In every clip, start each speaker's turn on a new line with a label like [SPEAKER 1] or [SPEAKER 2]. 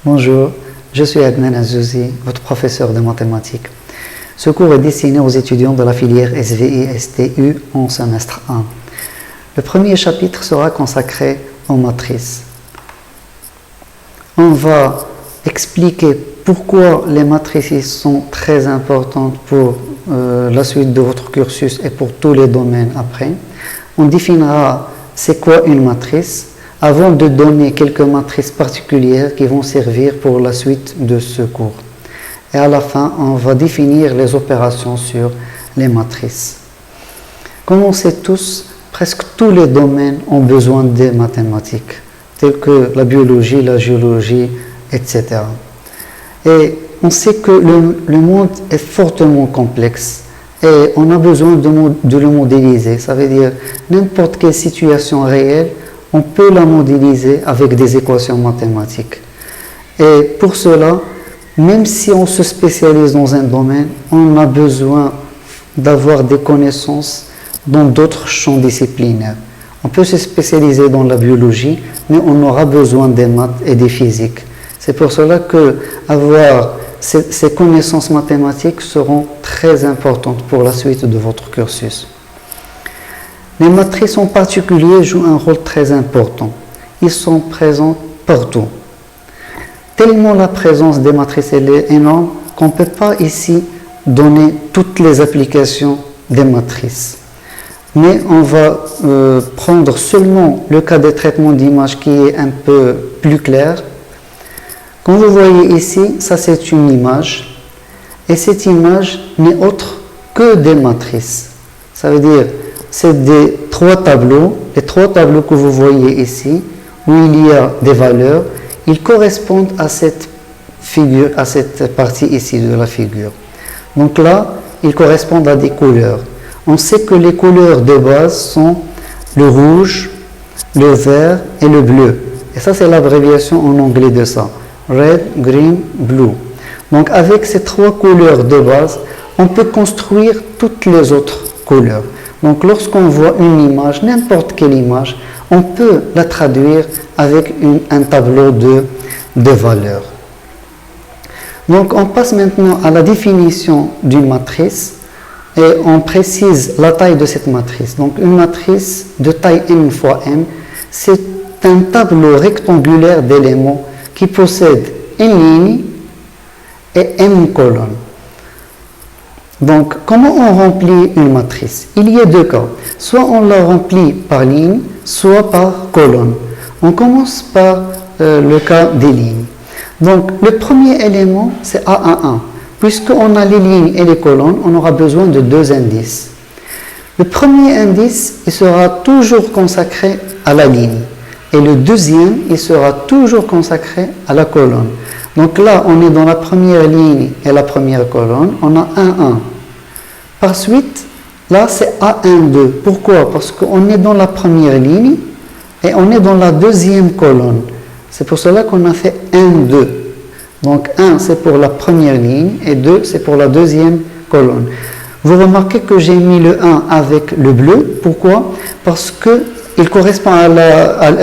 [SPEAKER 1] Bonjour, je suis Adnan Azouzi, votre professeur de mathématiques. Ce cours est destiné aux étudiants de la filière SVI-STU en semestre 1. Le premier chapitre sera consacré aux matrices. On va expliquer pourquoi les matrices sont très importantes pour la suite de votre cursus et pour tous les domaines après. On définira c'est quoi une matrice avant de donner quelques matrices particulières qui vont servir pour la suite de ce cours. Et à la fin, on va définir les opérations sur les matrices. Comme on sait tous, presque tous les domaines ont besoin des mathématiques, tels que la biologie, la géologie, etc. Et on sait que le monde est fortement complexe et on a besoin de le modéliser. Ça veut dire n'importe quelle situation réelle, on peut la modéliser avec des équations mathématiques. Et pour cela, même si on se spécialise dans un domaine, on a besoin d'avoir des connaissances dans d'autres champs disciplinaires. On peut se spécialiser dans la biologie, mais on aura besoin des maths et des physiques. C'est pour cela que avoir ces connaissances mathématiques seront très importantes pour la suite de votre cursus. Les matrices en particulier jouent un rôle très important. Ils sont présents partout. Tellement la présence des matrices est énorme qu'on ne peut pas ici donner toutes les applications des matrices. Mais on va prendre seulement le cas des traitements d'images qui est un peu plus clair. Comme vous voyez ici, ça c'est une image. Et cette image n'est autre que des matrices. Ça veut dire c'est des trois tableaux, les trois tableaux que vous voyez ici, où il y a des valeurs, ils correspondent à cette figure, à cette partie ici de la figure. Donc là, ils correspondent à des couleurs. On sait que les couleurs de base sont le rouge, le vert et le bleu. Et ça, c'est l'abréviation en anglais de ça. Red, green, blue. Donc avec ces trois couleurs de base, on peut construire toutes les autres couleurs. Donc lorsqu'on voit une image, n'importe quelle image, on peut la traduire avec un tableau de valeurs. Donc on passe maintenant à la définition d'une matrice et on précise la taille de cette matrice. Donc une matrice de taille m fois m, c'est un tableau rectangulaire d'éléments qui possède une ligne et m colonnes. Donc, comment on remplit une matrice? Il y a deux cas. Soit on la remplit par ligne, soit par colonne. On commence par le cas des lignes. Donc, le premier élément, c'est A11. Puisqu'on a les lignes et les colonnes, on aura besoin de deux indices. Le premier indice, il sera toujours consacré à la ligne. Et le deuxième, il sera toujours consacré à la colonne. Donc là, on est dans la première ligne et la première colonne, on a 1, 1. Par suite, là, c'est A12. Pourquoi? Parce qu'on est dans la première ligne et on est dans la deuxième colonne. C'est pour cela qu'on a fait 1, 2. Donc 1, c'est pour la première ligne et 2, c'est pour la deuxième colonne. Vous remarquez que j'ai mis le 1 avec le bleu. Pourquoi? Parce que il correspond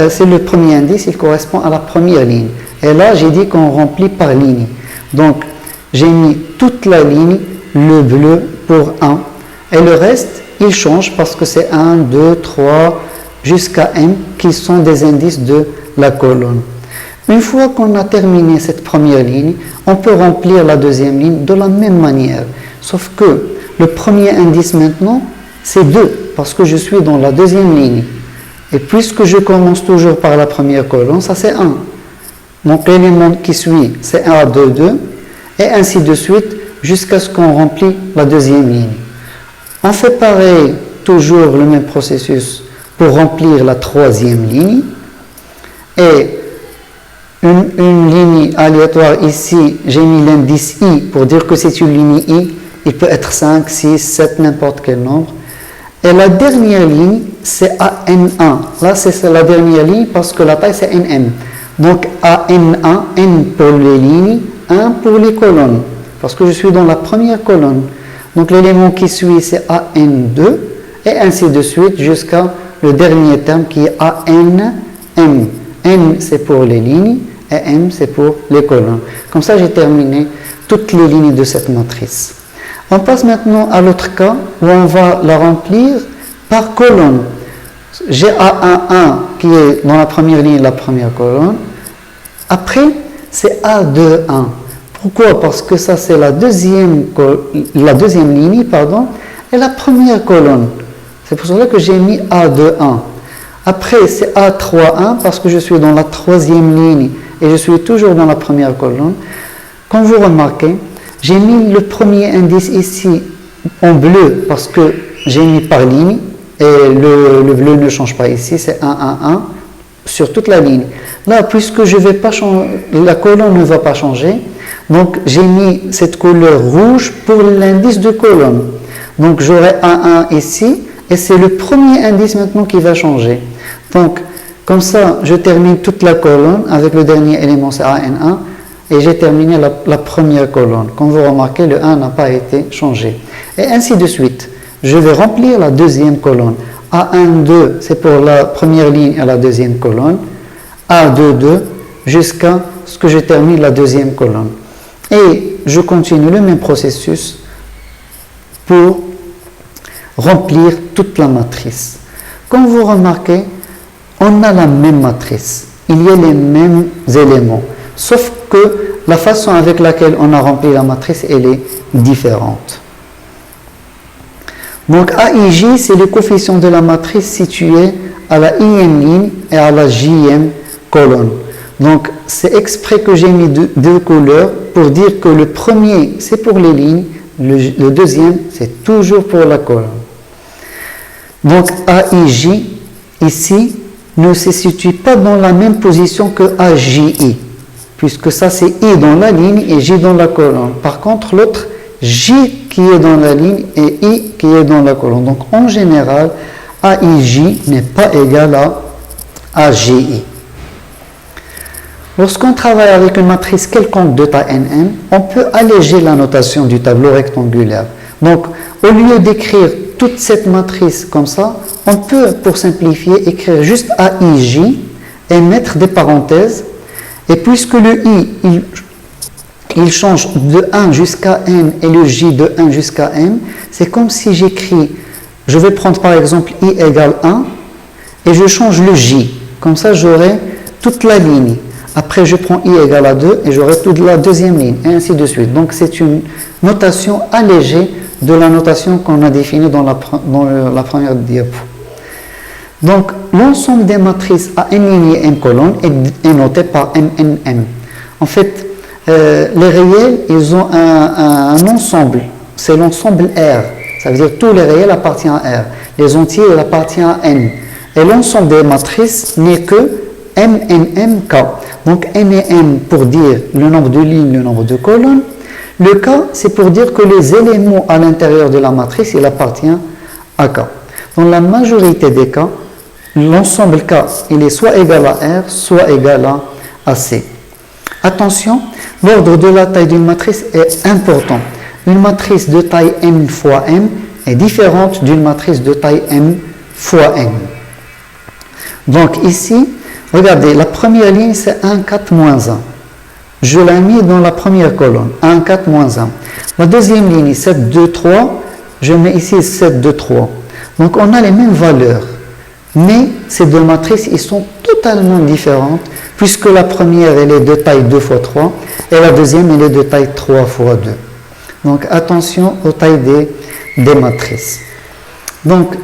[SPEAKER 1] c'est le premier indice, il correspond à la première ligne. Et là, j'ai dit qu'on remplit par ligne. Donc, j'ai mis toute la ligne, le bleu pour 1. Et le reste, il change parce que c'est 1, 2, 3, jusqu'à m qui sont des indices de la colonne. Une fois qu'on a terminé cette première ligne, on peut remplir la deuxième ligne de la même manière. Sauf que le premier indice maintenant, c'est 2, parce que je suis dans la deuxième ligne. Et puisque je commence toujours par la première colonne, ça c'est 1. Donc l'élément qui suit, c'est 1, 2, 2, et ainsi de suite, jusqu'à ce qu'on remplisse la deuxième ligne. On fait pareil, toujours le même processus, pour remplir la troisième ligne. Et une ligne aléatoire ici, j'ai mis l'indice i pour dire que c'est une ligne i. Il peut être 5, 6, 7, n'importe quel nombre. Et la dernière ligne, c'est AN1. Là, c'est la dernière ligne parce que la taille, c'est NM. Donc, AN1, N pour les lignes, 1 pour les colonnes. Parce que je suis dans la première colonne. Donc, l'élément qui suit, c'est AN2. Et ainsi de suite jusqu'à le dernier terme qui est ANM. N, c'est pour les lignes. et M c'est pour les colonnes. Comme ça, j'ai terminé toutes les lignes de cette matrice. On passe maintenant à l'autre cas où on va la remplir par colonne. J'ai A11 qui est dans la première ligne, la première colonne. Après, c'est A21. Pourquoi? Parce que ça, c'est la deuxième ligne, pardon, et la première colonne. C'est pour cela que j'ai mis A21. Après, c'est A31 parce que je suis dans la troisième ligne et je suis toujours dans la première colonne. Comme vous remarquez, j'ai mis le premier indice ici en bleu parce que j'ai mis par ligne et le bleu ne change pas ici, c'est 1, 1, 1 sur toute la ligne. Là, puisque je vais pas changer, la colonne ne va pas changer, donc j'ai mis cette couleur rouge pour l'indice de colonne. Donc j'aurai 1, 1 ici et c'est le premier indice maintenant qui va changer. Donc comme ça, je termine toute la colonne avec le dernier élément, c'est AN1. Et j'ai terminé la première colonne. Comme vous remarquez, le 1 n'a pas été changé. Et ainsi de suite. Je vais remplir la deuxième colonne. A1, 2, c'est pour la première ligne et la deuxième colonne. A2, 2, jusqu'à ce que je termine la deuxième colonne. Et je continue le même processus pour remplir toute la matrice. Comme vous remarquez, on a la même matrice. Il y a les mêmes éléments. Sauf que la façon avec laquelle on a rempli la matrice, elle est différente. Donc AIJ, c'est le coefficient de la matrice situé à la ième ligne et à la jième colonne. Donc c'est exprès que j'ai mis deux couleurs pour dire que le premier, c'est pour les lignes, le deuxième, c'est toujours pour la colonne. Donc AIJ, ici, ne se situe pas dans la même position que AJI. Puisque ça c'est I dans la ligne et J dans la colonne. Par contre, l'autre, J qui est dans la ligne et I qui est dans la colonne. Donc en général, AIJ n'est pas égal à AJI. Lorsqu'on travaille avec une matrice quelconque de taille NN, on peut alléger la notation du tableau rectangulaire. Donc au lieu d'écrire toute cette matrice comme ça, on peut, pour simplifier, écrire juste AIJ et mettre des parenthèses. Et puisque le I, il change de 1 jusqu'à N et le J de 1 jusqu'à M, c'est comme si j'écris, je vais prendre par exemple I égale 1 et je change le J. Comme ça, j'aurai toute la ligne. Après, je prends I égale à 2 et j'aurai toute la deuxième ligne, et ainsi de suite. Donc, c'est une notation allégée de la notation qu'on a définie dans la première diapo. Donc, l'ensemble des matrices à n ligne et n colonnes est noté par MNM. En fait, les réels, ils ont un ensemble. C'est l'ensemble R. Ça veut dire que tous les réels appartiennent à R. Les entiers, ils appartiennent à N. Et l'ensemble des matrices n'est que MNMK. Donc, N et M pour dire le nombre de lignes, le nombre de colonnes. Le K, c'est pour dire que les éléments à l'intérieur de la matrice, il appartient à K. Dans la majorité des cas, l'ensemble K, il est soit égal à R, soit égal à C. Attention, l'ordre de la taille d'une matrice est important. Une matrice de taille M fois M est différente d'une matrice de taille M fois M. Donc ici, regardez, la première ligne c'est 1, 4, moins 1. Je l'ai mis dans la première colonne, 1, 4, moins 1. La deuxième ligne, 7, 2, 3, je mets ici 7, 2, 3. Donc on a les mêmes valeurs. Mais ces deux matrices, ils sont totalement différentes, puisque la première, elle est de taille 2 fois 3, et la deuxième, elle est de taille 3 fois 2. Donc, attention aux tailles des matrices. Donc,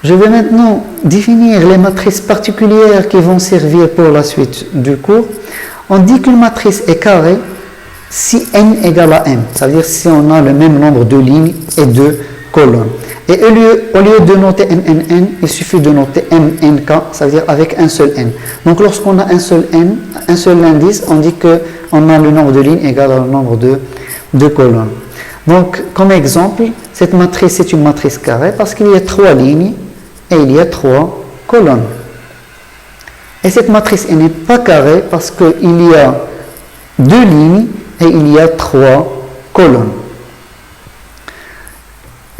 [SPEAKER 1] je vais maintenant définir les matrices particulières qui vont servir pour la suite du cours. On dit qu'une matrice est carrée si n égale à m, c'est-à-dire si on a le même nombre de lignes et de colonnes. Et au lieu de noter MNN, il suffit de noter MNK, c'est-à-dire avec un seul N. Donc lorsqu'on a un seul N, un seul indice, on dit qu'on a le nombre de lignes égal au nombre de colonnes. Donc comme exemple, cette matrice est une matrice carrée parce qu'il y a 3 lignes et il y a 3 colonnes. Et cette matrice elle n'est pas carrée parce qu'il y a 2 lignes et il y a 3 colonnes.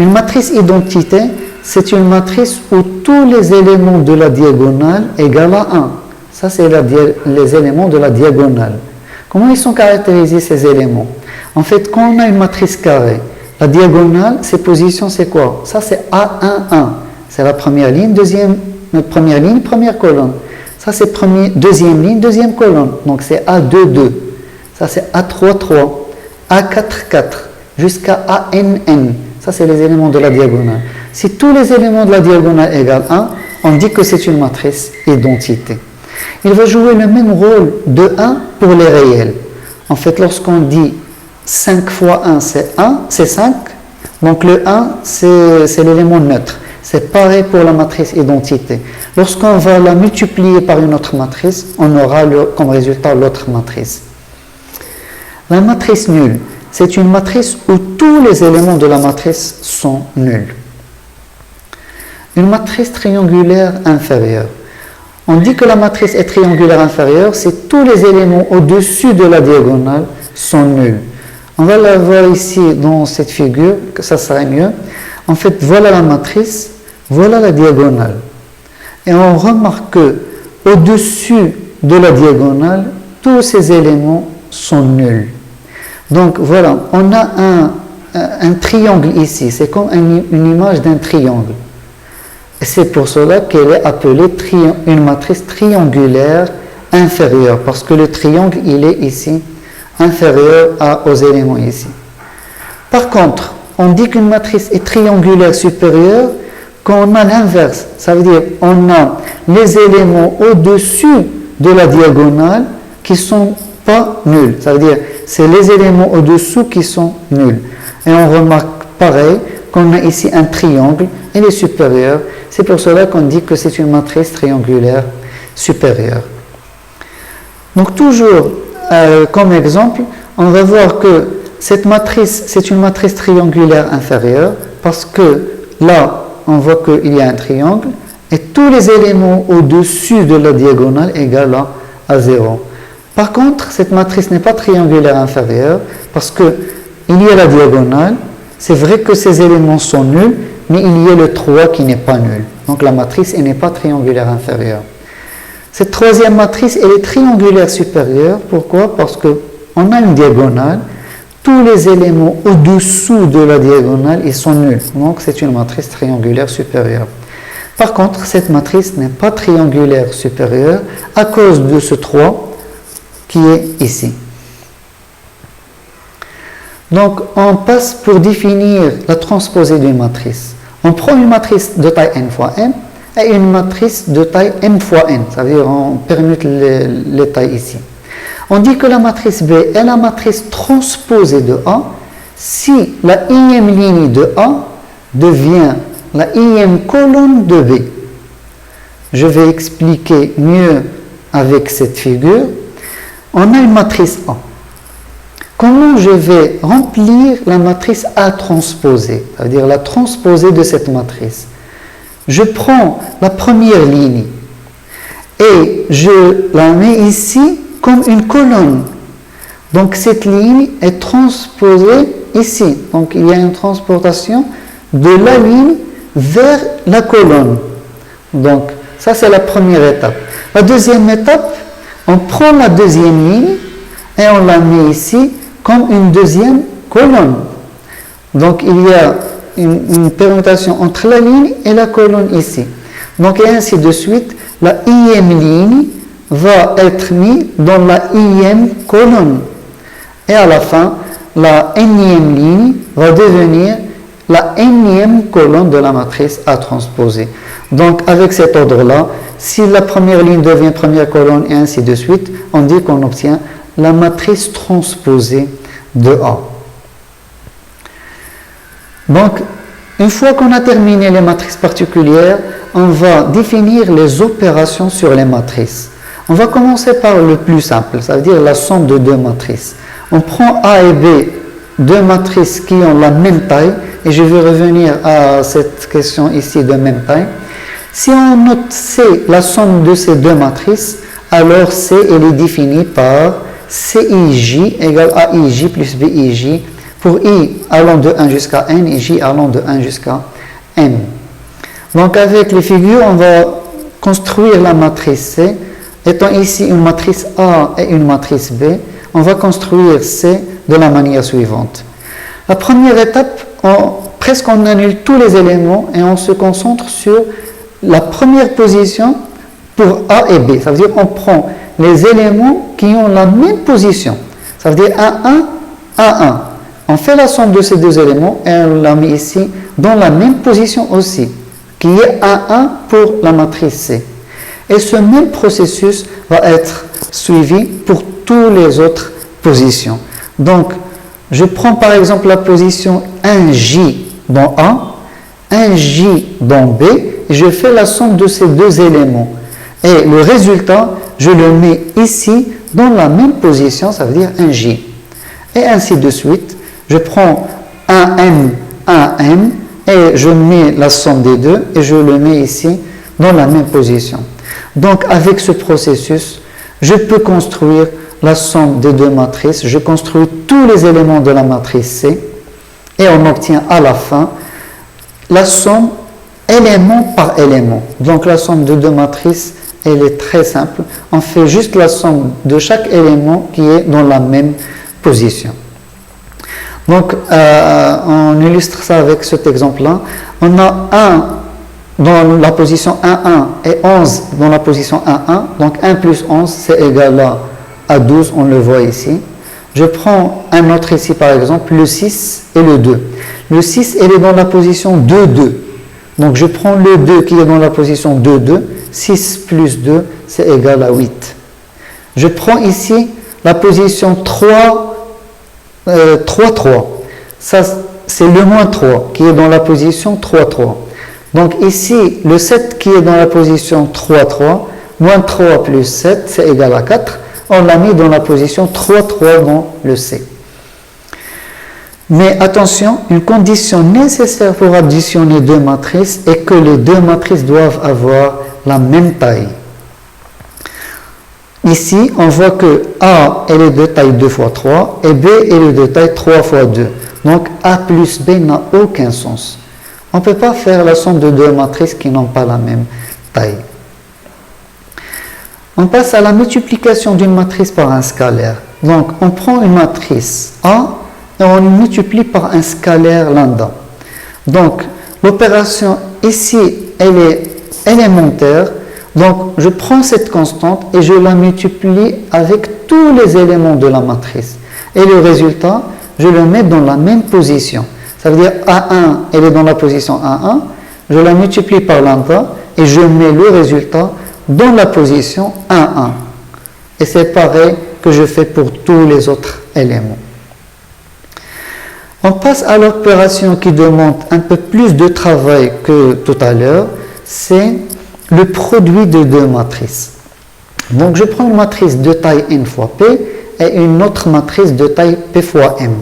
[SPEAKER 1] Une matrice identité, c'est une matrice où tous les éléments de la diagonale égalent à 1. Ça, c'est les éléments de la diagonale. Comment ils sont caractérisés, ces éléments? En fait, quand on a une matrice carrée, la diagonale, ses positions, c'est quoi? Ça, c'est A1, 1. C'est la première ligne, première ligne, première colonne. Ça, c'est deuxième ligne, deuxième colonne. Donc, c'est A2, 2. Ça, c'est A3, 3. A4, 4. Jusqu'à ANN. Ça, c'est les éléments de la diagonale. Si tous les éléments de la diagonale égale 1, on dit que c'est une matrice identité. Il va jouer le même rôle de 1 pour les réels. En fait, lorsqu'on dit 5 fois 1, c'est 1, c'est 5. Donc, le 1, c'est l'élément neutre. C'est pareil pour la matrice identité. Lorsqu'on va la multiplier par une autre matrice, on aura comme résultat l'autre matrice. La matrice nulle, c'est une matrice où tous les éléments de la matrice sont nuls. Une matrice triangulaire inférieure. On dit que la matrice est triangulaire inférieure si tous les éléments au-dessus de la diagonale sont nuls. On va la voir ici dans cette figure, que ça serait mieux. En fait, voilà la matrice, voilà la diagonale. Et on remarque que au-dessus de la diagonale, tous ces éléments sont nuls. Donc voilà, on a un triangle ici, c'est comme une image d'un triangle. Et c'est pour cela qu'elle est appelée une matrice triangulaire inférieure, parce que le triangle, il est ici, inférieur aux éléments ici. Par contre, on dit qu'une matrice est triangulaire supérieure quand on a l'inverse. Ça veut dire on a les éléments au-dessus de la diagonale qui ne sont pas nuls. Ça veut dire c'est les éléments au-dessous qui sont nuls. Et on remarque pareil qu'on a ici un triangle, il est supérieur. C'est pour cela qu'on dit que c'est une matrice triangulaire supérieure. Donc toujours comme exemple, on va voir que cette matrice, c'est une matrice triangulaire inférieure parce que là, on voit qu'il y a un triangle et tous les éléments au-dessus de la diagonale égale à 0. Par contre, cette matrice n'est pas triangulaire inférieure parce qu'il y a la diagonale. C'est vrai que ces éléments sont nuls, mais il y a le 3 qui n'est pas nul. Donc la matrice elle n'est pas triangulaire inférieure. Cette troisième matrice, elle est triangulaire supérieure. Pourquoi? Parce qu'on a une diagonale. Tous les éléments au-dessous de la diagonale, ils sont nuls. Donc c'est une matrice triangulaire supérieure. Par contre, cette matrice n'est pas triangulaire supérieure à cause de ce 3 qui est ici. Donc, on passe pour définir la transposée d'une matrice. On prend une matrice de taille n fois n et une matrice de taille m fois n. Ça veut dire on permute les tailles ici. On dit que la matrice B est la matrice transposée de A si la ième ligne de A devient la ième colonne de B. Je vais expliquer mieux avec cette figure. On a une matrice A. Comment je vais remplir la matrice A transposée, c'est-à-dire la transposée de cette matrice? Je prends la première ligne et je la mets ici comme une colonne. Donc cette ligne est transposée ici. Donc il y a une transportation de la ligne vers la colonne. Donc ça c'est la première étape. La deuxième étape, on prend la deuxième ligne et on la met ici comme une deuxième colonne. Donc il y a une permutation entre la ligne et la colonne ici. Donc et ainsi de suite, la ième ligne va être mise dans la ième colonne. Et à la fin, la nième ligne va devenir la nième colonne de la matrice A transposée. Donc avec cet ordre-là, si la première ligne devient première colonne et ainsi de suite, on dit qu'on obtient la matrice transposée de A. Donc, une fois qu'on a terminé les matrices particulières, on va définir les opérations sur les matrices. On va commencer par le plus simple, ça veut dire la somme de deux matrices. On prend A et B, deux matrices qui ont la même taille, et je vais revenir à cette question ici de même taille. Si on note C, la somme de ces deux matrices, alors C elle est définie par CIJ égale AIJ plus BIJ pour I allant de 1 jusqu'à N et J allant de 1 jusqu'à M. Donc avec les figures, on va construire la matrice C étant ici une matrice A et une matrice B, on va construire C de la manière suivante. La première étape, presque on annule tous les éléments et on se concentre sur la première position pour A et B. Ça veut dire qu'on prend les éléments qui ont la même position. Ça veut dire A1, A1. On fait la somme de ces deux éléments et on la met ici dans la même position aussi, qui est A1 pour la matrice C. Et ce même processus va être suivi pour toutes les autres positions. Donc, je prends par exemple la position 1J dans A, 1J dans B, et je fais la somme de ces deux éléments. Et le résultat, je le mets ici dans la même position, ça veut dire 1J. Et ainsi de suite, je prends 1M, 1M, et je mets la somme des deux, et je le mets ici dans la même position. Donc, avec ce processus, je peux construire la somme des deux matrices. Je construis tous les éléments de la matrice C et on obtient à la fin la somme élément par élément. Donc, la somme de deux matrices, elle est très simple. On fait juste la somme de chaque élément qui est dans la même position. Donc, on illustre ça avec cet exemple-là. On a 1 dans la position 1,1 et 11 dans la position 1,1. Donc 1 plus 11, c'est égal à 12, on le voit ici. Je prends un autre ici, par exemple, le 6 et le 2. Le 6, il est dans la position 2, 2. Donc je prends le 2 qui est dans la position 2, 2. 6 plus 2, c'est égal à 8. Je prends ici la position 3, 3, 3. Ça, c'est le moins 3 qui est dans la position 3, 3. Donc ici, le 7 qui est dans la position 3, 3, moins 3 plus 7, c'est égal à 4. On l'a mis dans la position 3, 3 dans le C. Mais attention, une condition nécessaire pour additionner deux matrices est que les deux matrices doivent avoir la même taille. Ici, on voit que A est de taille 2 fois 3 et B est de taille 3 fois 2. Donc A plus B n'a aucun sens. On ne peut pas faire la somme de deux matrices qui n'ont pas la même taille. On passe à la multiplication d'une matrice par un scalaire. Donc, on prend une matrice A et on multiplie par un scalaire lambda. Donc, l'opération ici, elle est élémentaire. Donc, je prends cette constante et je la multiplie avec tous les éléments de la matrice. Et le résultat, je le mets dans la même position. Ça veut dire A1, elle est dans la position A1, je la multiplie par lambda et je mets le résultat dans la position A1. Et c'est pareil que je fais pour tous les autres éléments. On passe à l'opération qui demande un peu plus de travail que tout à l'heure, c'est le produit de deux matrices. Donc je prends une matrice de taille n fois p et une autre matrice de taille p fois m.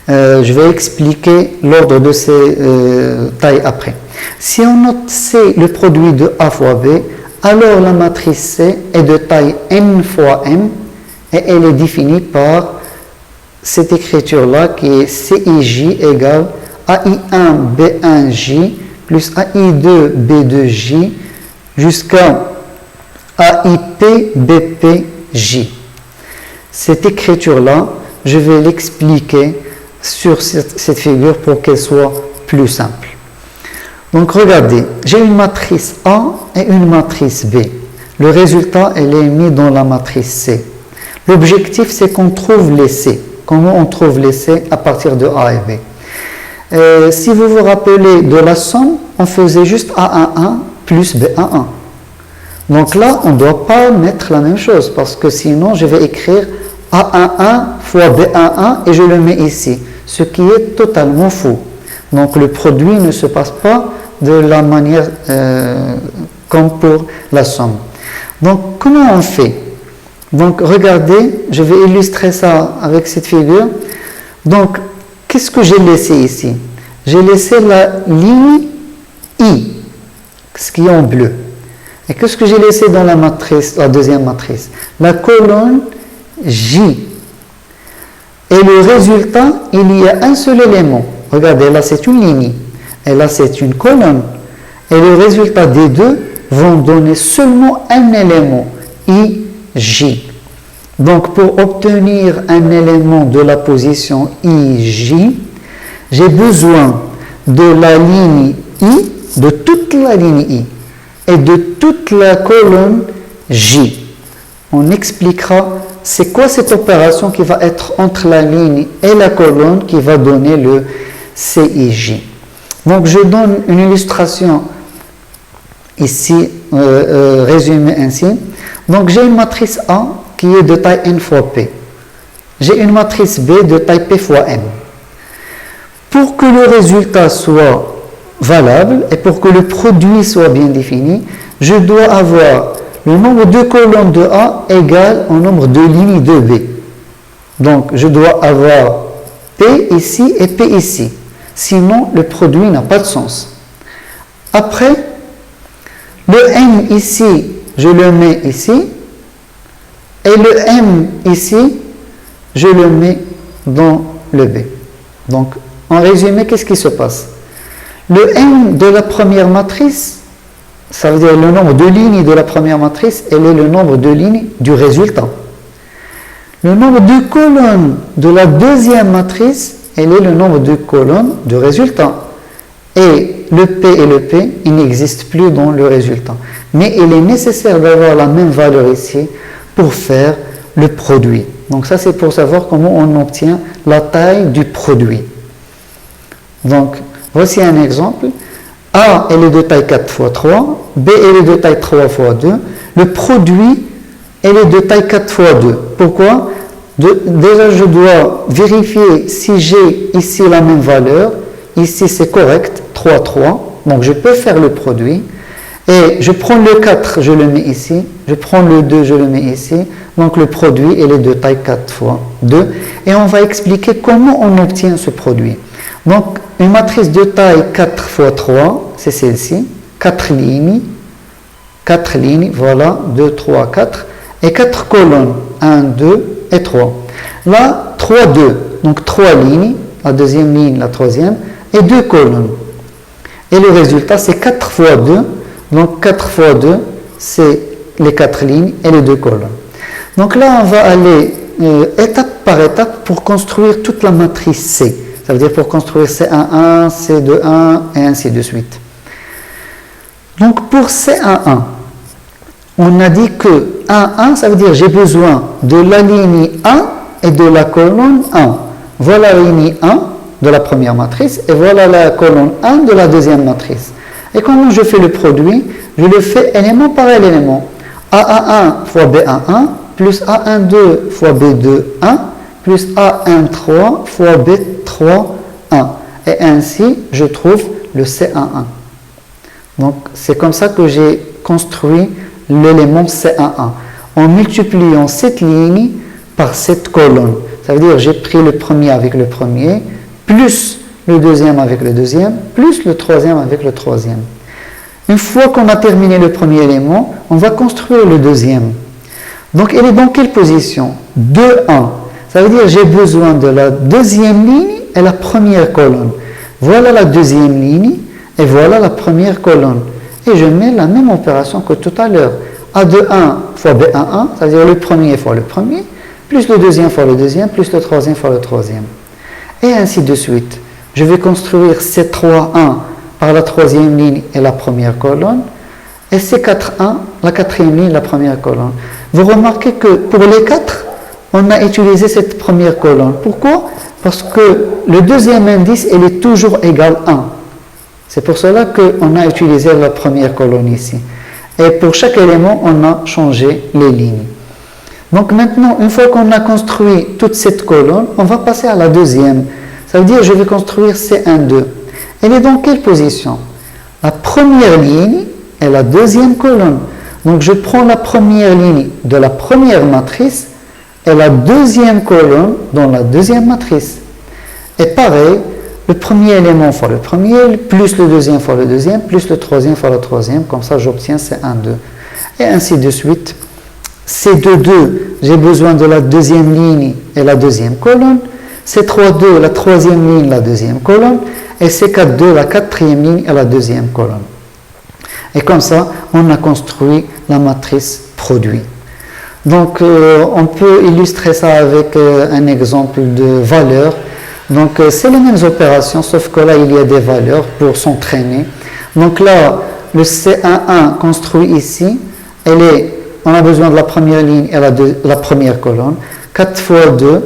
[SPEAKER 1] Je vais expliquer l'ordre de ces tailles après. Si on note C, le produit de A fois B, alors la matrice C est de taille n fois m et elle est définie par cette écriture-là qui est CIJ égale AI1 B1J plus AI2 B2J jusqu'à AIP BPJ. Cette écriture-là, je vais l'expliquer sur cette figure pour qu'elle soit plus simple. Donc regardez, j'ai une matrice A et une matrice B. Le résultat, elle est mis dans la matrice C. L'objectif, c'est qu'on trouve les C. Comment on trouve les C à partir de A et B? Si vous vous rappelez de la somme, on faisait juste A11 plus B11. Donc là, on ne doit pas mettre la même chose parce que sinon, je vais écrire A11 fois B11 et je le mets ici, ce qui est totalement faux. Donc le produit ne se passe pas de la manière comme pour la somme. Donc comment on fait? Donc regardez, je vais illustrer ça avec cette figure. Donc qu'est-ce que j'ai laissé ici? J'ai laissé la ligne I, ce qui est en bleu. Et qu'est-ce que j'ai laissé dans la matrice, la deuxième matrice? La colonne J. Et le résultat, il y a un seul élément. Regardez, là c'est une ligne. Et là c'est une colonne. Et le résultat des deux, vont donner seulement un élément, IJ. Donc, pour obtenir un élément de la position IJ, j'ai besoin de la ligne I, de toute la ligne I, et de toute la colonne J. On expliquera c'est quoi cette opération qui va être entre la ligne et la colonne qui va donner le CIJ. Donc, je donne une illustration ici, résumée ainsi. Donc, j'ai une matrice A qui est de taille n fois P. J'ai une matrice B de taille P fois M. Pour que le résultat soit valable et pour que le produit soit bien défini, je dois avoir le nombre de colonnes de A égal au nombre de lignes de B. Donc, je dois avoir P ici et P ici. Sinon, le produit n'a pas de sens. Après, le M ici, je le mets ici. Et le M ici, je le mets dans le B. Donc, en résumé, qu'est-ce qui se passe? Le M de la première matrice, ça veut dire le nombre de lignes de la première matrice, elle est le nombre de lignes du résultat. Le nombre de colonnes de la deuxième matrice, elle est le nombre de colonnes du résultat. Et le P et le P, ils n'existent plus dans le résultat. Mais il est nécessaire d'avoir la même valeur ici pour faire le produit. Donc ça, c'est pour savoir comment on obtient la taille du produit. Donc, voici un exemple. A, elle est de taille 4 fois 3. B, elle est de taille 3 fois 2. Le produit, elle est de taille 4 fois 2. Pourquoi? Déjà, je dois vérifier si j'ai ici la même valeur. Ici, c'est correct, 3, 3. Donc, je peux faire le produit. Et je prends le 4, je le mets ici. Je prends le 2, je le mets ici. Donc, le produit, il est de taille 4 fois 2. Et on va expliquer comment on obtient ce produit. Donc, une matrice de taille 4 fois 3, c'est celle-ci. 4 lignes, voilà, 2, 3, 4. Et 4 colonnes, 1, 2 et 3. Là, 3, 2. Donc, 3 lignes, la deuxième ligne, la troisième, et 2 colonnes. Et le résultat, c'est 4 fois 2. Donc, 4 fois 2, c'est les 4 lignes et les 2 colonnes. Donc là, on va aller étape par étape pour construire toute la matrice C. Ça veut dire pour construire C11, C21 et ainsi de suite. Donc, pour C11, on a dit que 1, ça veut dire j'ai besoin de la ligne 1 et de la colonne 1. Voilà la ligne 1 de la première matrice et voilà la colonne 1 de la deuxième matrice. Et comment je fais le produit? Je le fais élément par élément. A11 fois B11 plus A12 fois B21 plus A13 fois B31. Et ainsi, je trouve le C11. Donc, c'est comme ça que j'ai construit l'élément C11 en multipliant cette ligne par cette colonne. Ça veut dire j'ai pris le premier avec le premier, plus le deuxième avec le deuxième, plus le troisième avec le troisième. Une fois qu'on a terminé le premier élément, on va construire le deuxième. Donc, elle est dans quelle position? 2, 1. Ça veut dire j'ai besoin de la deuxième ligne et la première colonne. Voilà la deuxième ligne et voilà la première colonne. Et je mets la même opération que tout à l'heure. A21 fois B11, c'est-à-dire le premier fois le premier, plus le deuxième fois le deuxième, plus le troisième fois le troisième. Et ainsi de suite. Je vais construire C31 par la troisième ligne et la première colonne, et C41, la quatrième ligne, la première colonne. Vous remarquez que pour les 4, on a utilisé cette première colonne. Pourquoi? Parce que le deuxième indice, il est toujours égal à 1. C'est pour cela qu'on a utilisé la première colonne ici. Et pour chaque élément, on a changé les lignes. Donc maintenant, une fois qu'on a construit toute cette colonne, on va passer à la deuxième. Ça veut dire que je vais construire C12. Elle est dans quelle position? La première ligne et la deuxième colonne. Donc je prends la première ligne de la première matrice et la deuxième colonne dans la deuxième matrice. Et pareil, le premier élément fois le premier, plus le deuxième fois le deuxième, plus le troisième fois le troisième. Comme ça, j'obtiens C12. Et ainsi de suite. C22, j'ai besoin de la deuxième ligne et la deuxième colonne. C32, la troisième ligne, la deuxième colonne. Et C42, la quatrième ligne et la deuxième colonne. Et comme ça, on a construit la matrice produit. Donc, on peut illustrer ça avec un exemple de valeur. Donc, c'est les mêmes opérations, sauf que là, il y a des valeurs pour s'entraîner. Donc là, le C11 construit ici, on a besoin de la première ligne et la première colonne. 4 fois 2,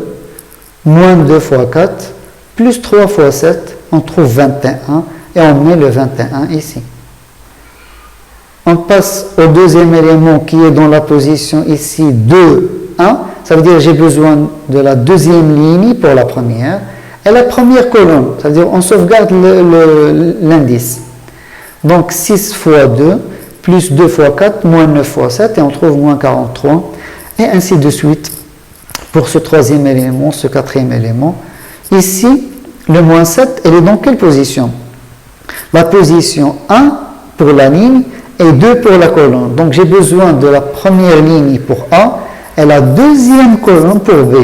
[SPEAKER 1] moins 2 fois 4, plus 3 fois 7, on trouve 21, et on met le 21 ici. On passe au deuxième élément qui est dans la position ici 2, 1. Ça veut dire que j'ai besoin de la deuxième ligne pour la première. Et la première colonne, ça veut dire on sauvegarde l'indice. Donc 6 fois 2, plus 2 fois 4, moins 9 fois 7, et on trouve moins 43. Et ainsi de suite pour ce troisième élément, ce quatrième élément. Ici, le moins 7, elle est dans quelle position? La position 1 pour la ligne et 2 pour la colonne. Donc j'ai besoin de la première ligne pour A et la deuxième colonne pour B.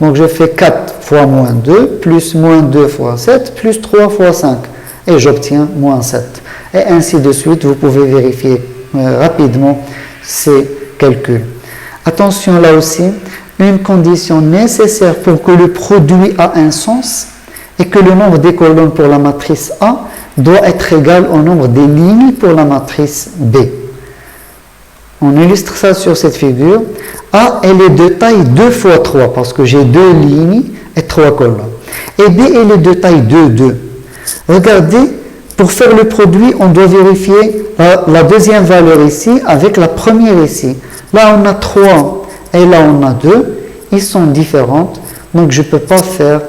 [SPEAKER 1] Donc je fais 4 fois moins 2, plus moins 2 fois 7, plus 3 fois 5. Et j'obtiens moins 7. Et ainsi de suite, vous pouvez vérifier rapidement ces calculs. Attention là aussi, une condition nécessaire pour que le produit a un sens est que le nombre des colonnes pour la matrice A doit être égal au nombre des lignes pour la matrice B. On illustre ça sur cette figure. A, elle est de taille 2 fois 3 parce que j'ai 2 lignes et 3 colonnes. Et B, elle est de taille 2, 2. Regardez, pour faire le produit, on doit vérifier la deuxième valeur ici avec la première ici. Là, on a 3 et là, on a 2. Ils sont différentes, donc je ne peux pas faire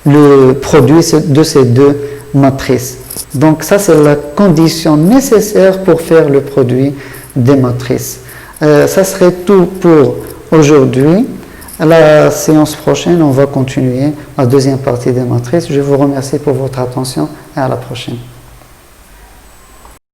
[SPEAKER 1] le produit de ces deux matrices. Donc ça, c'est la condition nécessaire pour faire le produit des matrices. Ça serait tout pour aujourd'hui. À la séance prochaine, on va continuer la deuxième partie des matrices. Je vous remercie pour votre attention et à la prochaine.